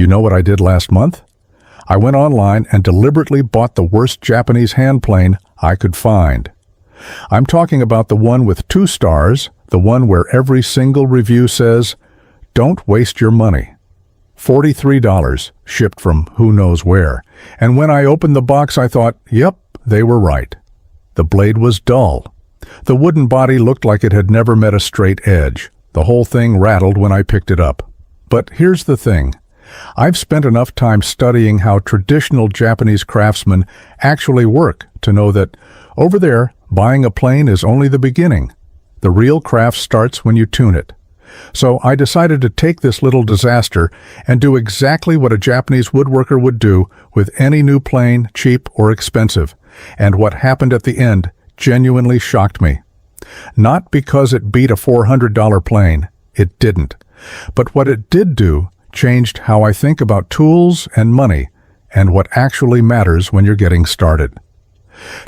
You know what I did last month? I went online and deliberately bought the worst Japanese hand plane I could find. I'm talking about the one with 2 stars, the one where every single review says, "Don't waste your money." $43, shipped from who knows where. And when I opened the box, I thought, yep, they were right. The blade was dull. The wooden body looked like it had never met a straight edge. The whole thing rattled when I picked it up. But here's the thing. I've spent enough time studying how traditional Japanese craftsmen actually work to know that over there, buying a plane is only the beginning. The real craft starts when you tune it. So I decided to take this little disaster and do exactly what a Japanese woodworker would do with any new plane, cheap or expensive. And what happened at the end genuinely shocked me. Not because it beat a $400 plane. It didn't. But what it did do changed how I think about tools and money and what actually matters when you're getting started.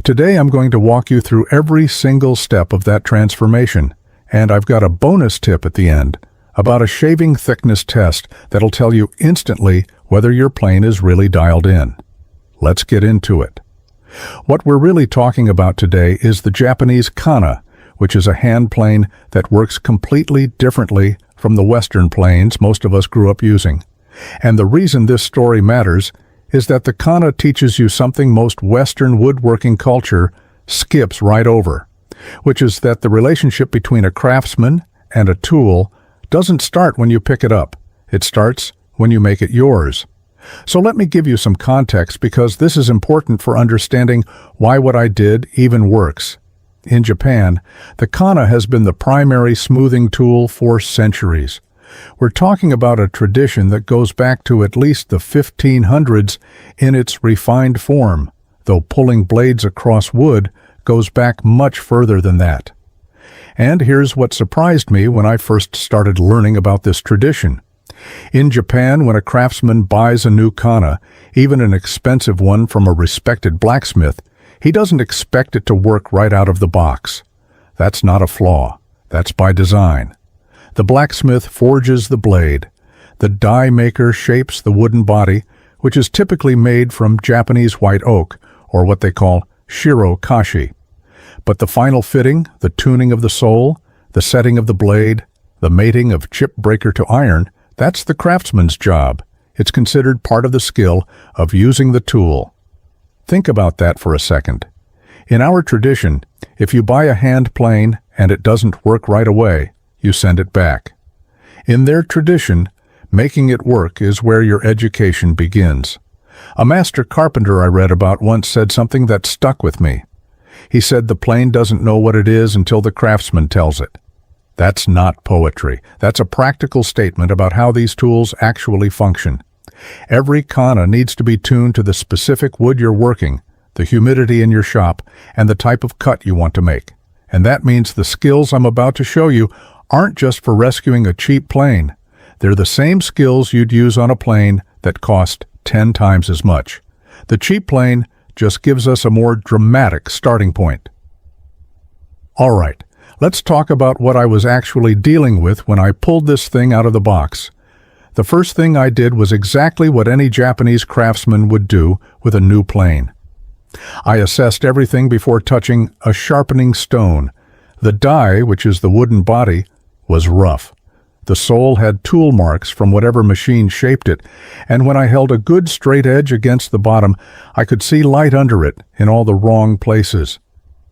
Today I'm going to walk you through every single step of that transformation, and I've got a bonus tip at the end about a shaving thickness test that'll tell you instantly whether your plane is really dialed in. Let's get into it. What we're really talking about today is the Japanese kana, which is a hand plane that works completely differently from the Western planes most of us grew up using. And the reason this story matters is that the kana teaches you something most Western woodworking culture skips right over, which is that the relationship between a craftsman and a tool doesn't start when you pick it up. It starts when you make it yours. So let me give you some context because this is important for understanding why what I did even works. In Japan, the kana has been the primary smoothing tool for centuries. We're talking about a tradition that goes back to at least the 1500s in its refined form, though pulling blades across wood goes back much further than that. And here's what surprised me when I first started learning about this tradition. In Japan, when a craftsman buys a new kana, even an expensive one from a respected blacksmith, he doesn't expect it to work right out of the box. That's not a flaw. That's by design. The blacksmith forges the blade. The die maker shapes the wooden body, which is typically made from Japanese white oak, or what they call shiro kashi. But the final fitting, the tuning of the sole, the setting of the blade, the mating of chip breaker to iron, that's the craftsman's job. It's considered part of the skill of using the tool. Think about that for a second. In our tradition, if you buy a hand plane and it doesn't work right away, you send it back. In their tradition, making it work is where your education begins. A master carpenter I read about once said something that stuck with me. He said the plane doesn't know what it is until the craftsman tells it. That's not poetry. That's a practical statement about how these tools actually function. Every kana needs to be tuned to the specific wood you're working, the humidity in your shop, and the type of cut you want to make. And that means the skills I'm about to show you aren't just for rescuing a cheap plane. They're the same skills you'd use on a plane that cost 10 times as much. The cheap plane just gives us a more dramatic starting point. All right, let's talk about what I was actually dealing with when I pulled this thing out of the box. The first thing I did was exactly what any Japanese craftsman would do with a new plane. I assessed everything before touching a sharpening stone. The die, which is the wooden body, was rough. The sole had tool marks from whatever machine shaped it, and when I held a good straight edge against the bottom, I could see light under it in all the wrong places.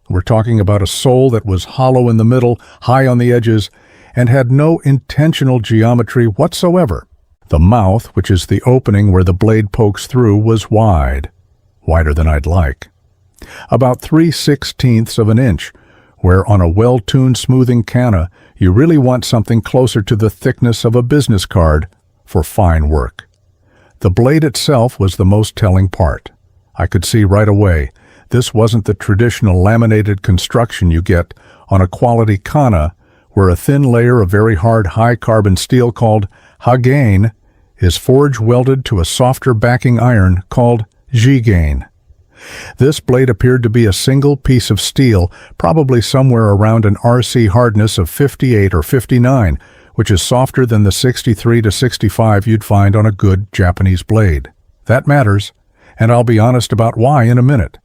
We're talking about a sole that was hollow in the middle, high on the edges, and had no intentional geometry whatsoever. The mouth, which is the opening where the blade pokes through, was wide, wider than I'd like. About 3/16 of an inch, where on a well-tuned smoothing kana, you really want something closer to the thickness of a business card for fine work. The blade itself was the most telling part. I could see right away this wasn't the traditional laminated construction you get on a quality kana, where a thin layer of very hard high-carbon steel called hagane is forge-welded to a softer backing iron called jigane. This blade appeared to be a single piece of steel, probably somewhere around an RC hardness of 58 or 59, which is softer than the 63 to 65 you'd find on a good Japanese blade. That matters, and I'll be honest about why in a minute.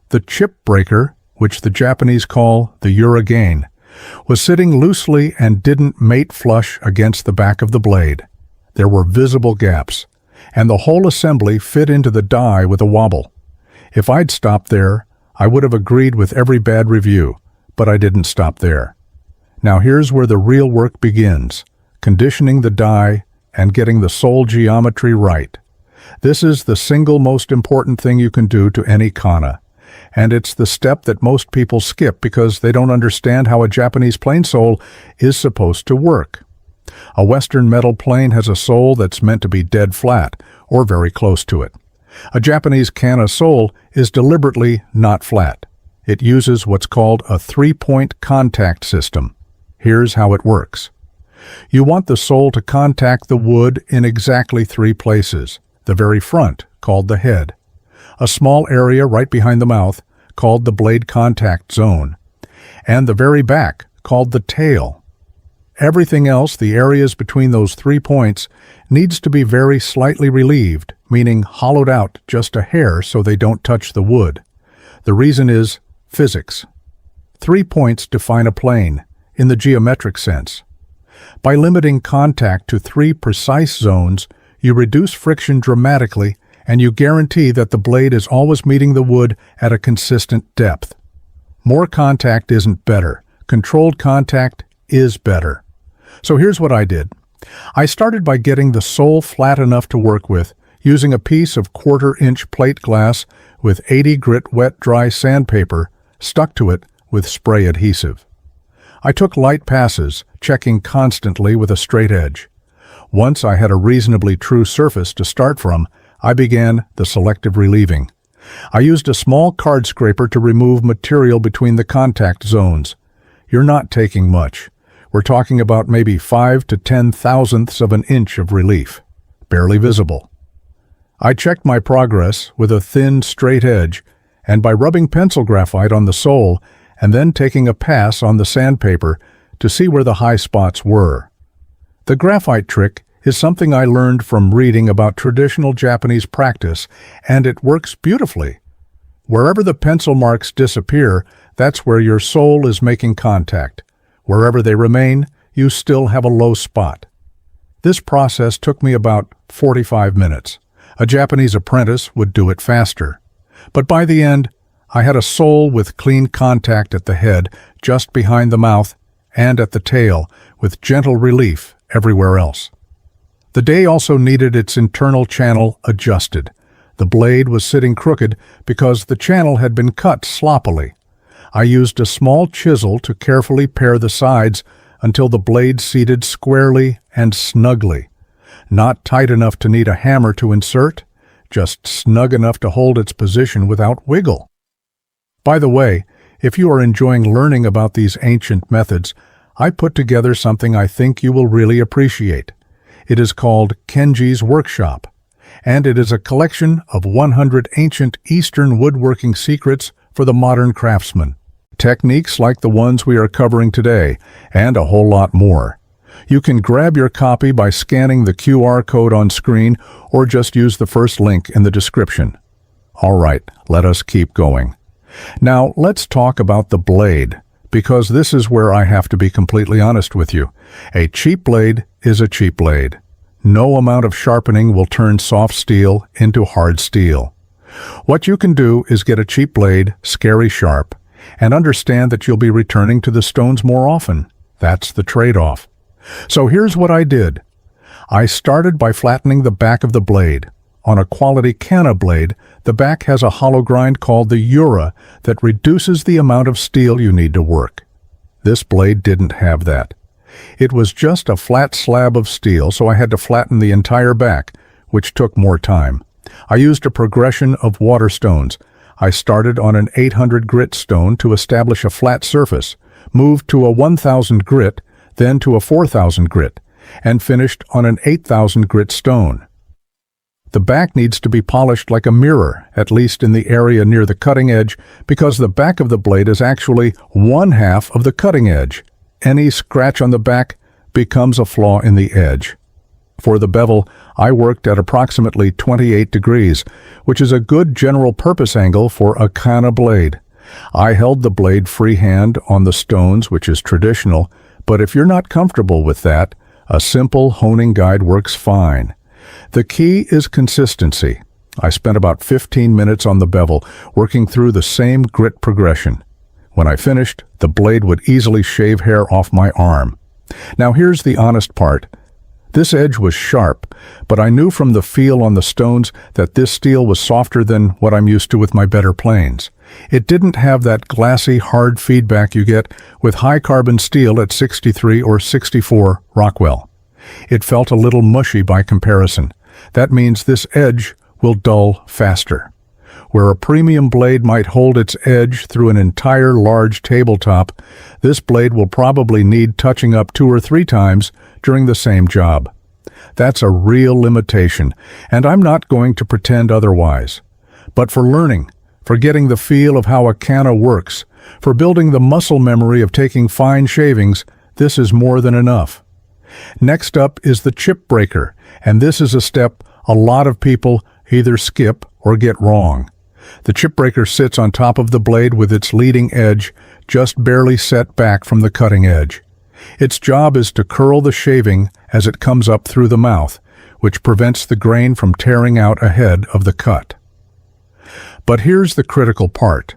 The chip breaker, which the Japanese call the uragane, was sitting loosely and didn't mate flush against the back of the blade. There were visible gaps, and the whole assembly fit into the die with a wobble. If I'd stopped there, I would have agreed with every bad review, but I didn't stop there. Now here's where the real work begins, conditioning the die and getting the sole geometry right. This is the single most important thing you can do to any kana, and it's the step that most people skip because they don't understand how a Japanese plane sole is supposed to work. A Western metal plane has a sole that's meant to be dead flat, or very close to it. A Japanese kana sole is deliberately not flat. It uses what's called a three-point contact system. Here's how it works. You want the sole to contact the wood in exactly 3 places. The very front, called the head. A small area right behind the mouth, called the blade contact zone. And the very back, called the tail. Everything else, the areas between those 3 points, needs to be very slightly relieved, meaning hollowed out just a hair so they don't touch the wood. The reason is physics. 3 points define a plane, in the geometric sense. By limiting contact to 3 precise zones, you reduce friction dramatically, and you guarantee that the blade is always meeting the wood at a consistent depth. More contact isn't better. Controlled contact is better. So here's what I did. I started by getting the sole flat enough to work with, using a piece of 1/4-inch plate glass with 80 grit wet dry sandpaper stuck to it with spray adhesive. I took light passes, checking constantly with a straight edge. Once I had a reasonably true surface to start from, I began the selective relieving. I used a small card scraper to remove material between the contact zones. You're not taking much. We're talking about maybe 5 to 10 thousandths of an inch of relief, barely visible. I checked my progress with a thin, straight edge, and by rubbing pencil graphite on the sole and then taking a pass on the sandpaper to see where the high spots were. The graphite trick is something I learned from reading about traditional Japanese practice, and it works beautifully. Wherever the pencil marks disappear, that's where your sole is making contact. Wherever they remain, you still have a low spot. This process took me about 45 minutes. A Japanese apprentice would do it faster. But by the end, I had a sole with clean contact at the head, just behind the mouth, and at the tail, with gentle relief everywhere else. The day also needed its internal channel adjusted. The blade was sitting crooked because the channel had been cut sloppily. I used a small chisel to carefully pare the sides until the blade seated squarely and snugly. Not tight enough to need a hammer to insert, just snug enough to hold its position without wiggle. By the way, if you are enjoying learning about these ancient methods, I put together something I think you will really appreciate. It is called Kenji's Workshop, and it is a collection of 100 ancient Eastern woodworking secrets for the modern craftsman. Techniques like the ones we are covering today, and a whole lot more. You can grab your copy by scanning the QR code on screen or just use the first link in the description. All right, let us keep going. Now, let's talk about the blade, because this is where I have to be completely honest with you. A cheap blade is a cheap blade. No amount of sharpening will turn soft steel into hard steel. What you can do is get a cheap blade, scary sharp, and understand that you'll be returning to the stones more often. That's the trade-off. So here's what I did. I started by flattening the back of the blade. On a quality kana blade, the back has a hollow grind called the ura that reduces the amount of steel you need to work. This blade didn't have that. It was just a flat slab of steel, so I had to flatten the entire back, which took more time. I used a progression of water stones. I started on an 800 grit stone to establish a flat surface, moved to a 1000 grit, then to a 4000 grit, and finished on an 8000 grit stone. The back needs to be polished like a mirror, at least in the area near the cutting edge, because the back of the blade is actually 1/2 of the cutting edge. Any scratch on the back becomes a flaw in the edge. For the bevel, I worked at approximately 28 degrees, which is a good general purpose angle for a kana blade. I held the blade freehand on the stones, which is traditional, but if you're not comfortable with that, a simple honing guide works fine. The key is consistency. I spent about 15 minutes on the bevel, working through the same grit progression. When I finished, the blade would easily shave hair off my arm. Now here's the honest part. This edge was sharp, but I knew from the feel on the stones that this steel was softer than what I'm used to with my better planes. It didn't have that glassy, hard feedback you get with high-carbon steel at 63 or 64 Rockwell. It felt a little mushy by comparison. That means this edge will dull faster. Where a premium blade might hold its edge through an entire large tabletop, this blade will probably need touching up 2 or 3 times during the same job. That's a real limitation, and I'm not going to pretend otherwise. But for learning, for getting the feel of how a kana works, for building the muscle memory of taking fine shavings, this is more than enough. Next up is the chip breaker, and this is a step a lot of people either skip or get wrong. The chip breaker sits on top of the blade with its leading edge just barely set back from the cutting edge. Its job is to curl the shaving as it comes up through the mouth, which prevents the grain from tearing out ahead of the cut. But here's the critical part.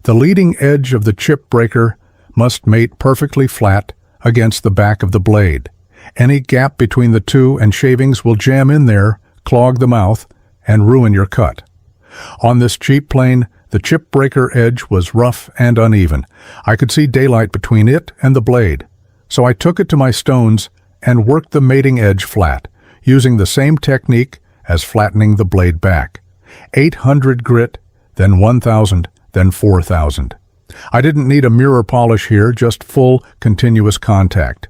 The leading edge of the chip breaker must mate perfectly flat against the back of the blade. Any gap between the two and shavings will jam in there, clog the mouth, and ruin your cut. On this cheap plane, the chip breaker edge was rough and uneven. I could see daylight between it and the blade. So I took it to my stones and worked the mating edge flat, using the same technique as flattening the blade back. 800 grit, then 1,000, then 4,000. I didn't need a mirror polish here, just full, continuous contact.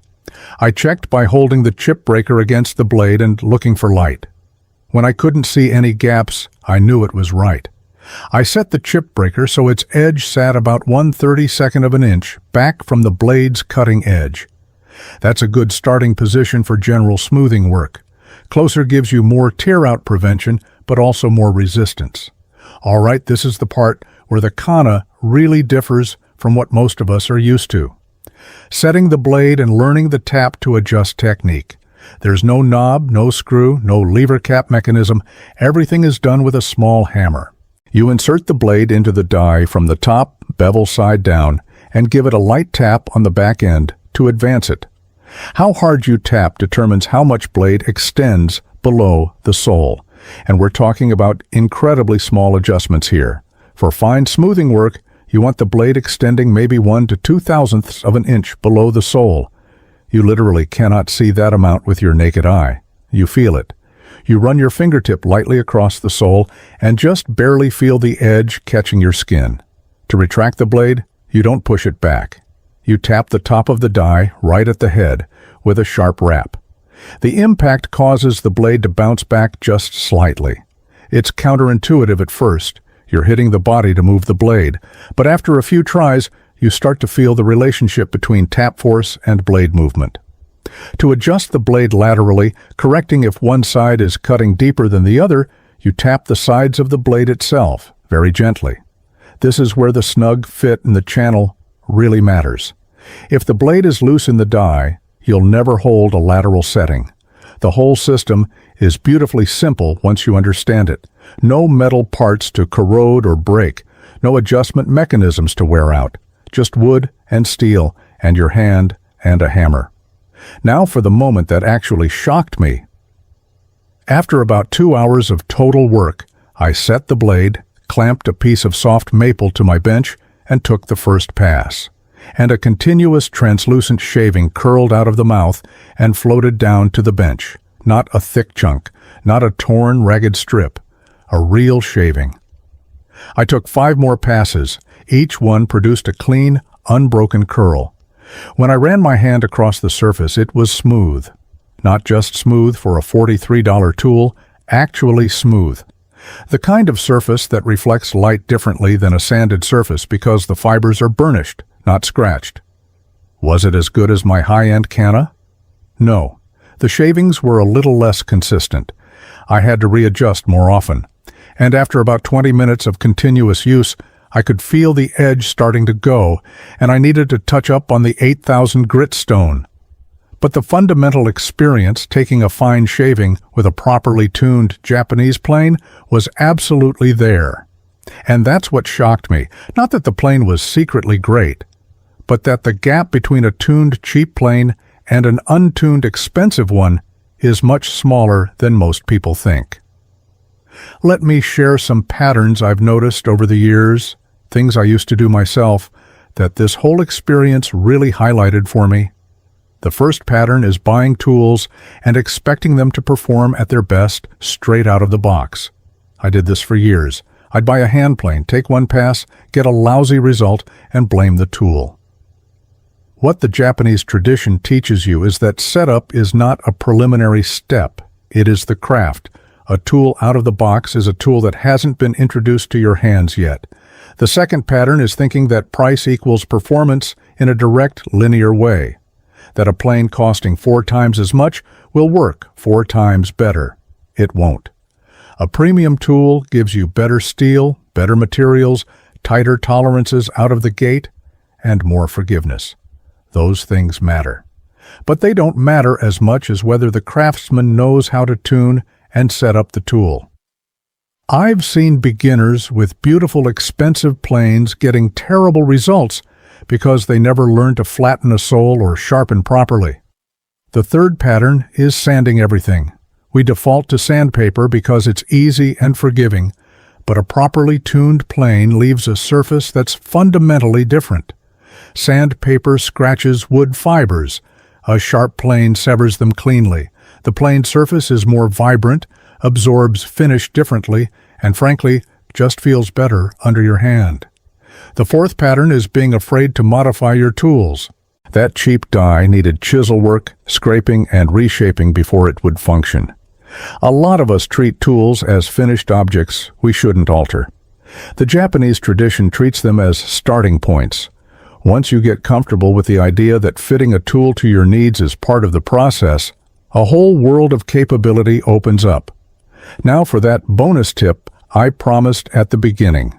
I checked by holding the chip breaker against the blade and looking for light. When I couldn't see any gaps, I knew it was right. I set the chip breaker so its edge sat about 1/32 of an inch back from the blade's cutting edge. That's a good starting position for general smoothing work. Closer gives you more tear-out prevention, but also more resistance. All right, this is the part where the kana really differs from what most of us are used to. Setting the blade and learning the tap to adjust technique. There's no knob, no screw, no lever cap mechanism. Everything is done with a small hammer. You insert the blade into the die from the top, bevel side down, and give it a light tap on the back end to advance it. How hard you tap determines how much blade extends below the sole, and we're talking about incredibly small adjustments here. For fine smoothing work, you want the blade extending maybe 1 to 2/1000ths of an inch below the sole. You literally cannot see that amount with your naked eye. You feel it. You run your fingertip lightly across the sole and just barely feel the edge catching your skin. To retract the blade, you don't push it back. You tap the top of the die right at the head with a sharp rap. The impact causes the blade to bounce back just slightly. It's counterintuitive at first. You're hitting the body to move the blade, but after a few tries, you start to feel the relationship between tap force and blade movement. To adjust the blade laterally, correcting if one side is cutting deeper than the other, you tap the sides of the blade itself, very gently. This is where the snug fit in the channel really matters. If the blade is loose in the die, you'll never hold a lateral setting. The whole system is beautifully simple once you understand it. No metal parts to corrode or break, no adjustment mechanisms to wear out, just wood and steel and your hand and a hammer. Now for the moment that actually shocked me. After about 2 hours of total work, I set the blade, clamped a piece of soft maple to my bench, and took the first pass. And a continuous translucent shaving curled out of the mouth and floated down to the bench. Not a thick chunk, not a torn, ragged strip. A real shaving. I took 5 more passes. Each one produced a clean, unbroken curl. When I ran my hand across the surface, it was smooth. Not just smooth for a $43 tool, actually smooth. The kind of surface that reflects light differently than a sanded surface because the fibers are burnished, not scratched. Was it as good as my high-end kana? No, the shavings were a little less consistent. I had to readjust more often. And after about 20 minutes of continuous use, I could feel the edge starting to go, and I needed to touch up on the 8,000 grit stone. But the fundamental experience taking a fine shaving with a properly tuned Japanese plane was absolutely there. And that's what shocked me. Not that the plane was secretly great, but that the gap between a tuned cheap plane and an untuned expensive one is much smaller than most people think. Let me share some patterns I've noticed over the years, things I used to do myself, that this whole experience really highlighted for me. The first pattern is buying tools and expecting them to perform at their best straight out of the box. I did this for years. I'd buy a hand plane, take one pass, get a lousy result, and blame the tool. What the Japanese tradition teaches you is that setup is not a preliminary step. It is the craft. A tool out of the box is a tool that hasn't been introduced to your hands yet. The second pattern is thinking that price equals performance in a direct, linear way. That a plane costing 4 times as much will work 4 times better. It won't. A premium tool gives you better steel, better materials, tighter tolerances out of the gate, and more forgiveness. Those things matter. But they don't matter as much as whether the craftsman knows how to tune and set up the tool. I've seen beginners with beautiful, expensive planes getting terrible results because they never learned to flatten a sole or sharpen properly. The third pattern is sanding everything. We default to sandpaper because it's easy and forgiving, but a properly tuned plane leaves a surface that's fundamentally different. Sandpaper scratches wood fibers. A sharp plane severs them cleanly. The plane surface is more vibrant, absorbs finish differently, and frankly, just feels better under your hand. The fourth pattern is being afraid to modify your tools. That cheap die needed chisel work, scraping, and reshaping before it would function. A lot of us treat tools as finished objects we shouldn't alter. The Japanese tradition treats them as starting points. Once you get comfortable with the idea that fitting a tool to your needs is part of the process, a whole world of capability opens up. Now for that bonus tip I promised at the beginning.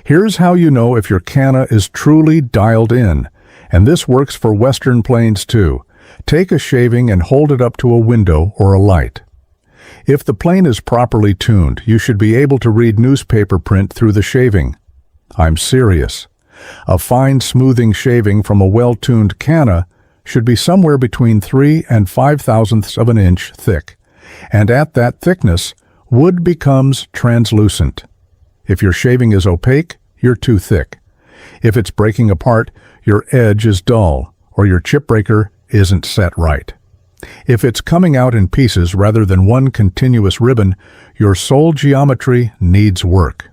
Here's how you know if your kana is truly dialed in, and this works for Western planes too. Take a shaving and hold it up to a window or a light. If the plane is properly tuned, you should be able to read newspaper print through the shaving. I'm serious. A fine smoothing shaving from a well-tuned kana should be somewhere between 3 and 5/1000ths of an inch thick, and at that thickness, wood becomes translucent. If your shaving is opaque, you're too thick. If it's breaking apart, your edge is dull, or your chip breaker isn't set right. If it's coming out in pieces rather than one continuous ribbon, your sole geometry needs work.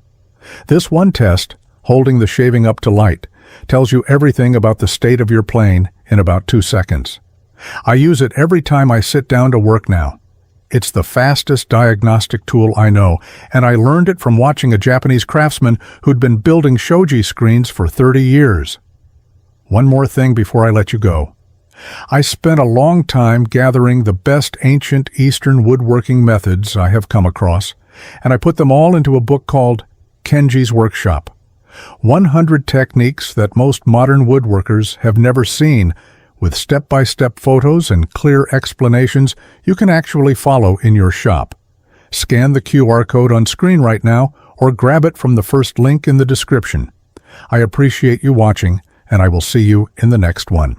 This one test, holding the shaving up to light, tells you everything about the state of your plane in about 2 seconds. I use it every time I sit down to work now. It's the fastest diagnostic tool I know, and I learned it from watching a Japanese craftsman who'd been building shoji screens for 30 years. One more thing before I let you go. I spent a long time gathering the best ancient Eastern woodworking methods I have come across, and I put them all into a book called Kenji's Workshop. 100 techniques that most modern woodworkers have never seen, with step-by-step photos and clear explanations you can actually follow in your shop. Scan the QR code on screen right now or grab it from the first link in the description. I appreciate you watching, and I will see you in the next one.